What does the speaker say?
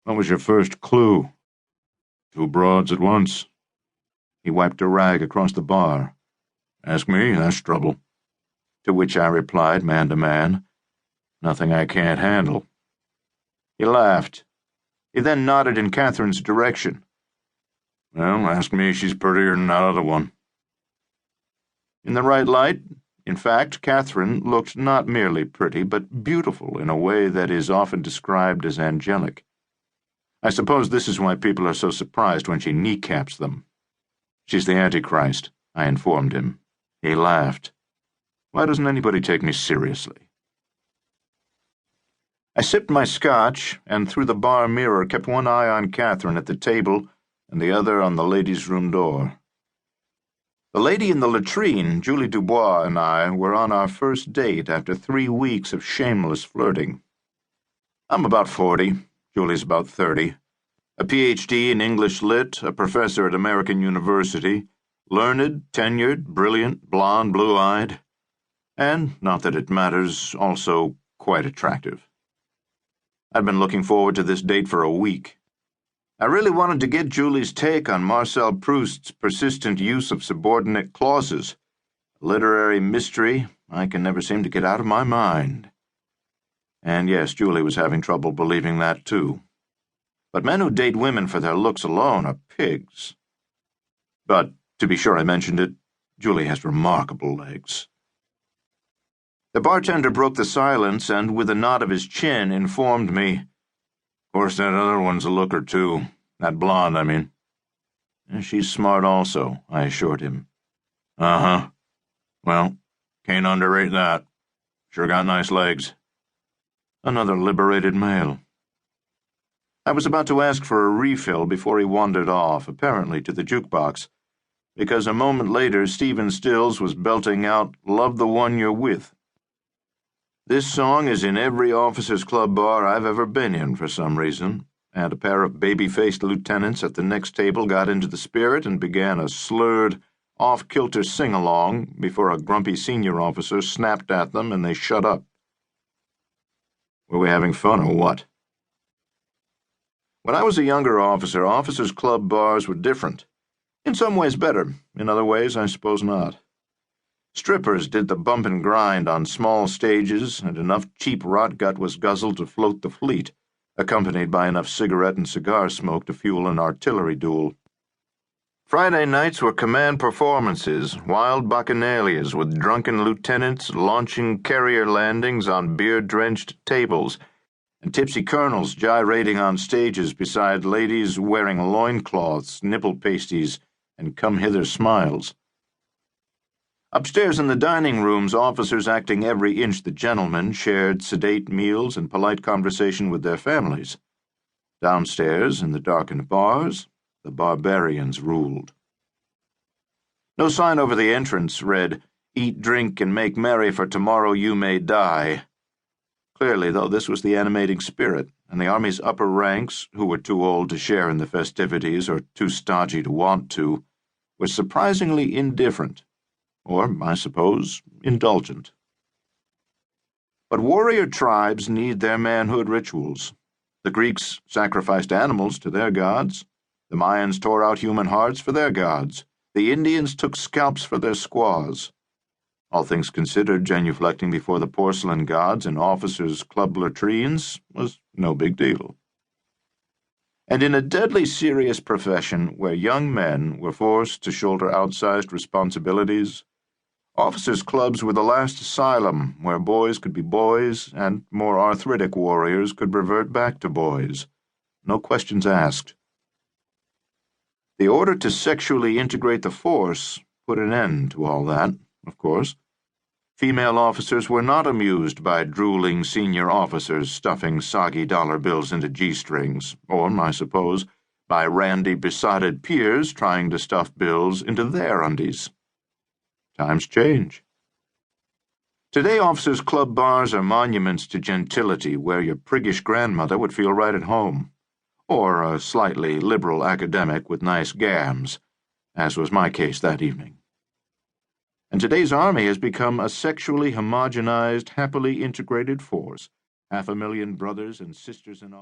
What was your first clue? Two broads at once. He wiped a rag across the bar. Ask me, that's trouble. To which I replied, man to man, nothing I can't handle. He laughed. He then nodded in Katherine's direction. Well, ask me, she's prettier than that other one. In the right light, in fact, Katherine looked not merely pretty, but beautiful in a way that is often described as angelic. I suppose this is why people are so surprised when she kneecaps them. She's the Antichrist, I informed him. He laughed. Why doesn't anybody take me seriously? I sipped my scotch, and through the bar mirror kept one eye on Katherine at the table and the other on the ladies' room door. The lady in the latrine, Julie Dubois, and I were on our first date after 3 weeks of shameless flirting. I'm about 40, Julie's about 30, a Ph.D. in English Lit, a professor at American University, learned, tenured, brilliant, blonde, blue-eyed, and, not that it matters, also quite attractive. I'd been looking forward to this date for a week. I really wanted to get Julie's take on Marcel Proust's persistent use of subordinate clauses, a literary mystery I can never seem to get out of my mind. And yes, Julie was having trouble believing that too. But men who date women for their looks alone are pigs. But, to be sure I mentioned it, Julie has remarkable legs. The bartender broke the silence and, with a nod of his chin, informed me, Of course, that other one's a looker, too. That blonde, I mean. And she's smart also, I assured him. Uh-huh. Well, can't underrate that. Sure got nice legs. Another liberated male. I was about to ask for a refill before he wandered off, apparently to the jukebox, because a moment later Stephen Stills was belting out Love the One You're With. This song is in every officers' club bar I've ever been in for some reason, and a pair of baby-faced lieutenants at the next table got into the spirit and began a slurred, off-kilter sing-along before a grumpy senior officer snapped at them and they shut up. Were we having fun or what? When I was a younger officer, officers' club bars were different. In some ways better, in other ways I suppose not. Strippers did the bump and grind on small stages, and enough cheap rotgut was guzzled to float the fleet, accompanied by enough cigarette and cigar smoke to fuel an artillery duel. Friday nights were command performances, wild bacchanalias with drunken lieutenants launching carrier landings on beer-drenched tables, and tipsy colonels gyrating on stages beside ladies wearing loincloths, nipple pasties, and come-hither smiles. Upstairs in the dining rooms, officers acting every inch the gentleman shared sedate meals and polite conversation with their families. Downstairs, in the darkened bars, the barbarians ruled. No sign over the entrance read, Eat, drink, and make merry, for tomorrow you may die. Clearly, though, this was the animating spirit, and the Army's upper ranks, who were too old to share in the festivities or too stodgy to want to, were surprisingly indifferent. Or, I suppose, indulgent. But warrior tribes need their manhood rituals. The Greeks sacrificed animals to their gods. The Mayans tore out human hearts for their gods. The Indians took scalps for their squaws. All things considered, genuflecting before the porcelain gods in officers' club latrines was no big deal. And in a deadly serious profession where young men were forced to shoulder outsized responsibilities, officers' clubs were the last asylum where boys could be boys and more arthritic warriors could revert back to boys. No questions asked. The order to sexually integrate the force put an end to all that, of course. Female officers were not amused by drooling senior officers stuffing soggy dollar bills into G-strings, or, I suppose, by randy, besotted peers trying to stuff bills into their undies. Times change. Today, officers' club bars are monuments to gentility where your priggish grandmother would feel right at home, or a slightly liberal academic with nice gams, as was my case that evening. And today's Army has become a sexually homogenized, happily integrated force, 500,000 brothers and sisters in arms.